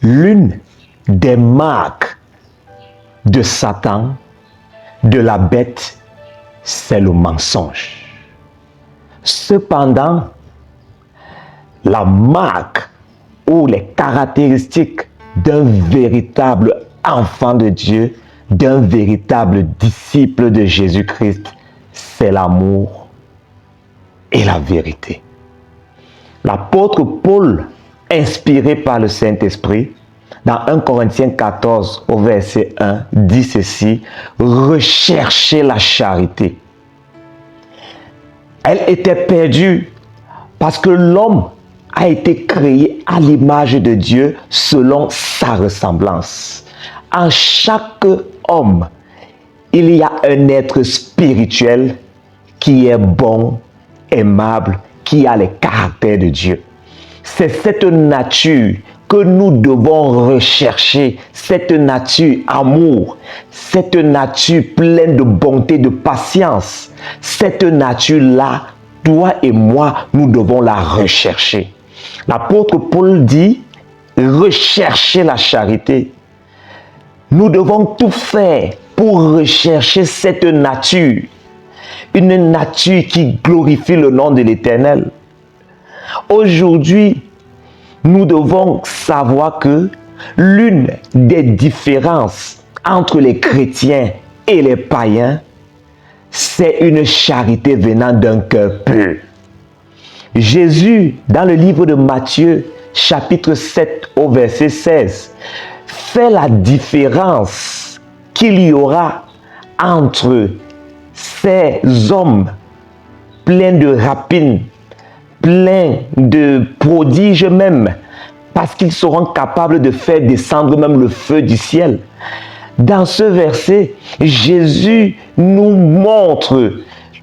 L'une des marques de Satan, de la bête, c'est le mensonge. Cependant, la marque ou les caractéristiques d'un véritable enfant de Dieu, d'un véritable disciple de Jésus-Christ, c'est l'amour et la vérité. L'apôtre Paul, inspiré par le Saint-Esprit, dans 1 Corinthiens 14 au verset 1, dit ceci: recherchez la charité. Elle était perdue parce que l'homme a été créé à l'image de Dieu selon sa ressemblance. En chaque homme, il y a un être spirituel qui est bon, aimable, qui a les caractères de Dieu. C'est cette nature que nous devons rechercher, cette nature amour, cette nature pleine de bonté, de patience. Cette nature-là, toi et moi, nous devons la rechercher. L'apôtre Paul dit, recherchez la charité. Nous devons tout faire pour rechercher cette nature, une nature qui glorifie le nom de l'Éternel. Aujourd'hui, nous devons savoir que l'une des différences entre les chrétiens et les païens, c'est une charité venant d'un cœur pur. Jésus, dans le livre de Matthieu, chapitre 7 au verset 16, fait la différence qu'il y aura entre ces hommes pleins de rapines, pleins de prodiges même, parce qu'ils seront capables de faire descendre même le feu du ciel. Dans ce verset, Jésus nous montre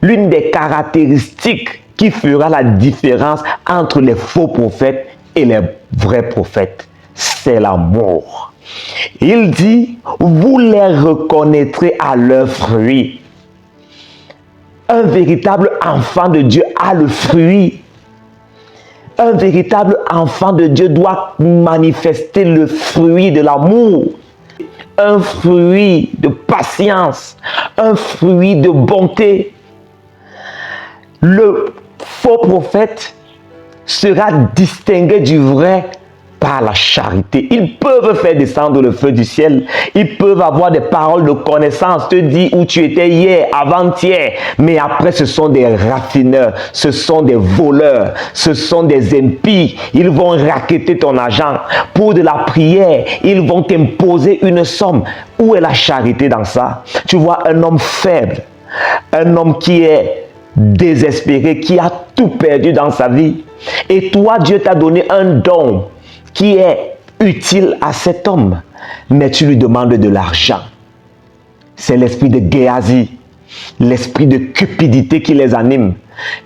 l'une des caractéristiques qui fera la différence entre les faux prophètes et les vrais prophètes. C'est l'amour. Il dit, vous les reconnaîtrez à leurs fruits. Un véritable enfant de Dieu a le fruit. Un véritable enfant de Dieu doit manifester le fruit de l'amour, un fruit de patience, un fruit de bonté. Le faux prophète sera distingué du vrai par la charité. Ils peuvent faire descendre le feu du ciel. Ils peuvent avoir des paroles de connaissance, te dire où tu étais hier, avant-hier. Mais après, ce sont des raffineurs, ce sont des voleurs, ce sont des impies. Ils vont racketter ton argent. Pour de la prière, ils vont t'imposer une somme. Où est la charité dans ça? Tu vois un homme faible, un homme qui est désespéré, qui a tout perdu dans sa vie. Et toi, Dieu t'a donné un don qui est utile à cet homme, mais tu lui demandes de l'argent. C'est l'esprit de Géasi, l'esprit de cupidité qui les anime.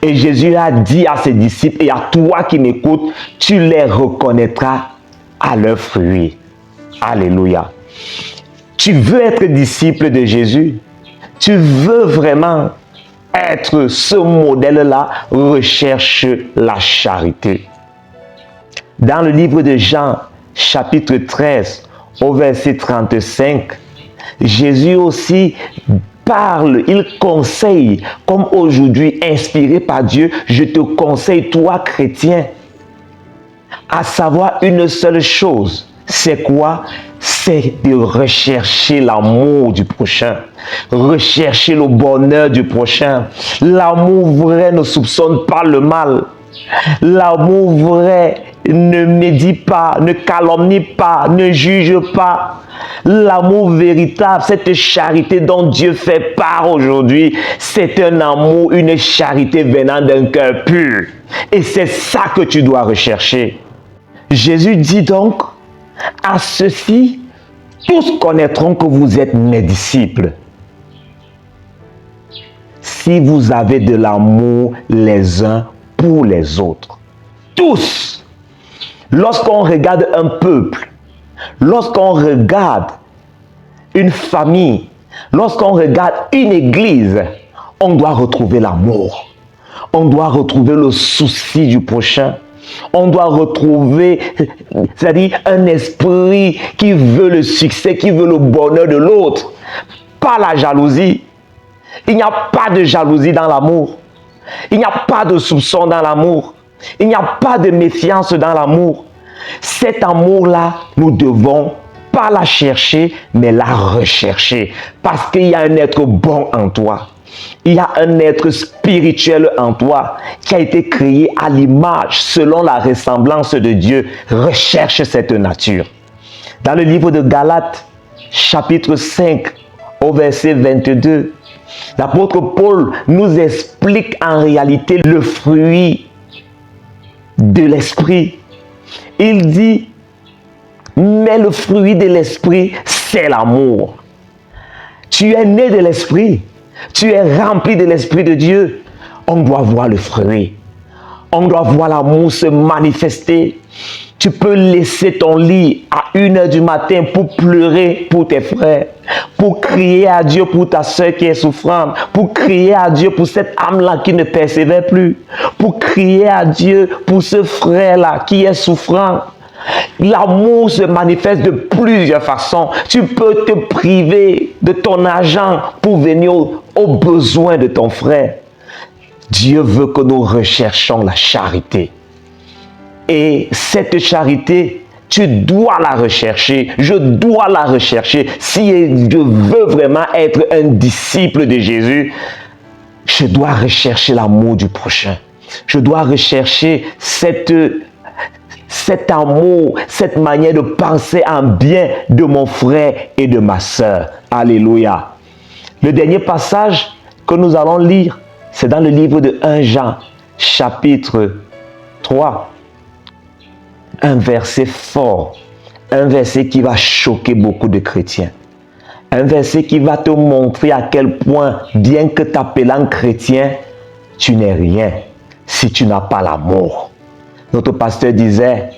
Et Jésus a dit à ses disciples et à toi qui m'écoutes, tu les reconnaîtras à leurs fruits. Alléluia. Tu veux être disciple de Jésus? Tu veux vraiment être ce modèle-là? Recherche la charité. Dans le livre de Jean, chapitre 13, au verset 35, Jésus aussi parle, il conseille, comme aujourd'hui, inspiré par Dieu, je te conseille, toi chrétien, à savoir une seule chose. C'est quoi? C'est de rechercher l'amour du prochain, rechercher le bonheur du prochain. L'amour vrai ne soupçonne pas le mal. L'amour vrai ne médit pas, ne calomnie pas, ne juge pas. L'amour véritable, cette charité dont Dieu fait part aujourd'hui, c'est un amour, une charité venant d'un cœur pur. Et c'est ça que tu dois rechercher. Jésus dit donc, à ceux-ci, tous connaîtront que vous êtes mes disciples, si vous avez de l'amour les uns pour les autres. Tous. Lorsqu'on regarde un peuple, lorsqu'on regarde une famille, lorsqu'on regarde une église, on doit retrouver l'amour. On doit retrouver le souci du prochain. On doit retrouver, c'est-à-dire un esprit qui veut le succès, qui veut le bonheur de l'autre. Pas la jalousie. Il n'y a pas de jalousie dans l'amour. Il n'y a pas de soupçon dans l'amour. Il n'y a pas de méfiance dans l'amour. Cet amour-là, nous devons pas la chercher, mais la rechercher. Parce qu'il y a un être bon en toi. Il y a un être spirituel en toi qui a été créé à l'image, selon la ressemblance de Dieu. Recherche cette nature. Dans le livre de Galates, chapitre 5, au verset 22, l'apôtre Paul nous explique en réalité le fruit de l'esprit. Il dit, mais le fruit de l'esprit, c'est l'amour. Tu es né de l'esprit. Tu es rempli de l'Esprit de Dieu. On doit voir le fruit. On doit voir l'amour se manifester. Tu peux laisser ton lit à 1h du matin pour pleurer pour tes frères, pour crier à Dieu pour ta soeur qui est souffrante, pour crier à Dieu pour cette âme-là qui ne persévère plus, pour crier à Dieu pour ce frère-là qui est souffrant. L'amour se manifeste de plusieurs façons. Tu peux te priver de ton argent pour venir aux besoins de ton frère. Dieu veut que nous recherchions la charité. Et cette charité, tu dois la rechercher. Je dois la rechercher. Si je veux vraiment être un disciple de Jésus, je dois rechercher l'amour du prochain. Je dois rechercher cet amour, cette manière de penser en bien de mon frère et de ma sœur. Alléluia. Le dernier passage que nous allons lire, c'est dans le livre de 1 Jean, chapitre 3. Un verset fort, un verset qui va choquer beaucoup de chrétiens. Un verset qui va te montrer à quel point, bien que t'appelant chrétien, tu n'es rien si tu n'as pas l'amour. Notre pasteur disait,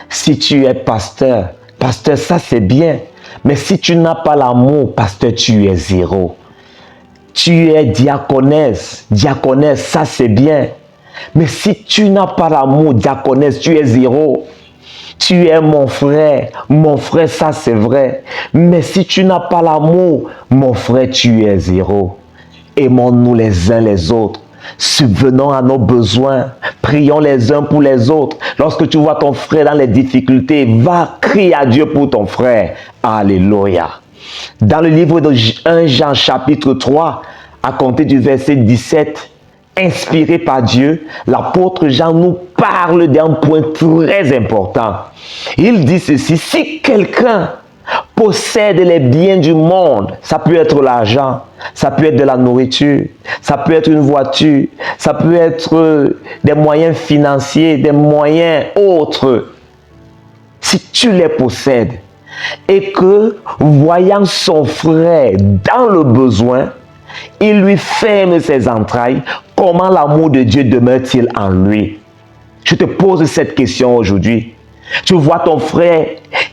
si tu es pasteur, ça c'est bien, mais si tu n'as pas l'amour, pasteur, tu es zéro. Tu es diaconesse, ça c'est bien, mais si tu n'as pas l'amour, diaconesse, tu es zéro. Tu es mon frère, ça c'est vrai, mais si tu n'as pas l'amour, mon frère, tu es zéro. Aimons-nous les uns les autres. Subvenons à nos besoins, prions les uns pour les autres. Lorsque tu vois ton frère dans les difficultés, va crier à Dieu pour ton frère. Alléluia. Dans le livre de 1 Jean chapitre 3, à compter du verset 17, inspiré par Dieu, l'apôtre Jean nous parle d'un point très important. Il dit ceci, si quelqu'un possède les biens du monde, ça peut être l'argent, ça peut être de la nourriture, ça peut être une voiture, ça peut être des moyens financiers, des moyens autres. Si tu les possèdes et que, voyant son frère dans le besoin, il lui ferme ses entrailles, comment l'amour de Dieu demeure-t-il en lui? Je te pose cette question aujourd'hui. Tu vois ton frère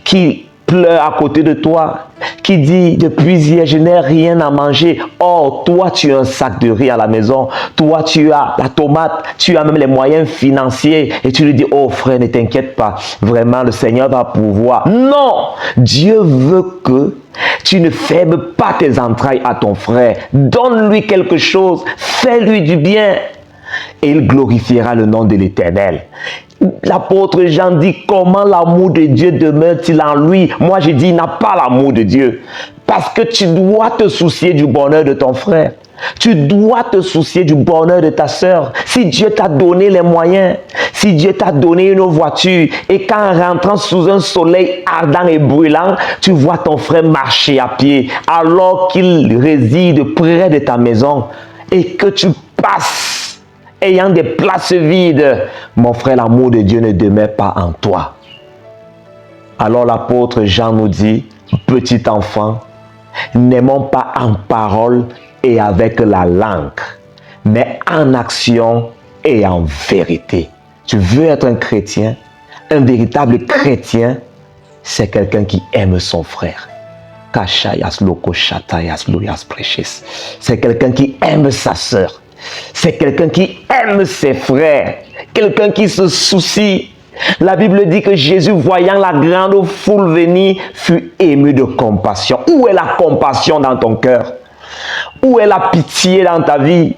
qui pleure à côté de toi, qui dit depuis hier je n'ai rien à manger. Or toi tu as un sac de riz à la maison, toi tu as la tomate, tu as même les moyens financiers et tu lui dis oh frère ne t'inquiète pas, vraiment le Seigneur va pourvoir. Non, Dieu veut que tu ne fermes pas tes entrailles à ton frère, donne-lui quelque chose, fais-lui du bien et il glorifiera le nom de l'Éternel. L'apôtre Jean dit comment l'amour de Dieu demeure-t-il en lui? Moi je dis il n'a pas l'amour de Dieu parce que tu dois te soucier du bonheur de ton frère. Tu dois te soucier du bonheur de ta sœur. Si Dieu t'a donné les moyens, si Dieu t'a donné une voiture et qu'en rentrant sous un soleil ardent et brûlant, tu vois ton frère marcher à pied alors qu'il réside près de ta maison et que tu passes ayant des places vides, mon frère, l'amour de Dieu ne demeure pas en toi. Alors l'apôtre Jean nous dit, petit enfant, n'aimons pas en parole et avec la langue, mais en action et en vérité. Tu veux être un chrétien, un véritable chrétien, c'est quelqu'un qui aime son frère. C'est quelqu'un qui aime sa sœur. c'est quelqu'un qui aime ses frères, quelqu'un qui se soucie. La Bible dit que Jésus, voyant la grande foule venir, fut ému de compassion. Où est la compassion dans ton cœur? Où est la pitié dans ta vie?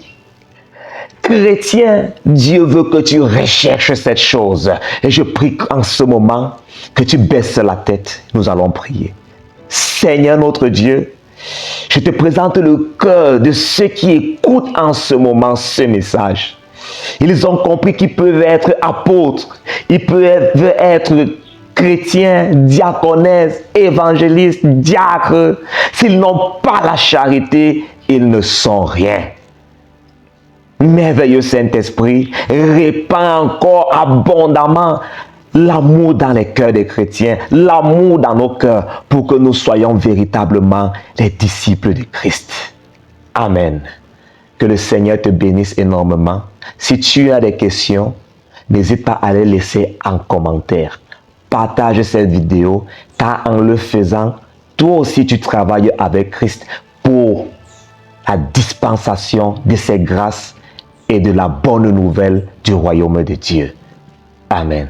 Chrétien, Dieu veut que tu recherches cette chose. Et je prie en ce moment que tu baisses la tête. Nous allons prier. Seigneur notre Dieu, je te présente le cœur de ceux qui écoutent en ce moment ce message. Ils ont compris qu'ils peuvent être apôtres, ils peuvent être chrétiens, diaconesses, évangélistes, diacres. S'ils n'ont pas la charité, ils ne sont rien. Merveilleux Saint-Esprit, répand encore abondamment l'amour dans les cœurs des chrétiens, l'amour dans nos cœurs, pour que nous soyons véritablement les disciples de Christ. Amen. Que le Seigneur te bénisse énormément. Si tu as des questions, n'hésite pas à les laisser en commentaire. Partage cette vidéo, car en le faisant, toi aussi tu travailles avec Christ pour la dispensation de ses grâces et de la bonne nouvelle du royaume de Dieu. Amen.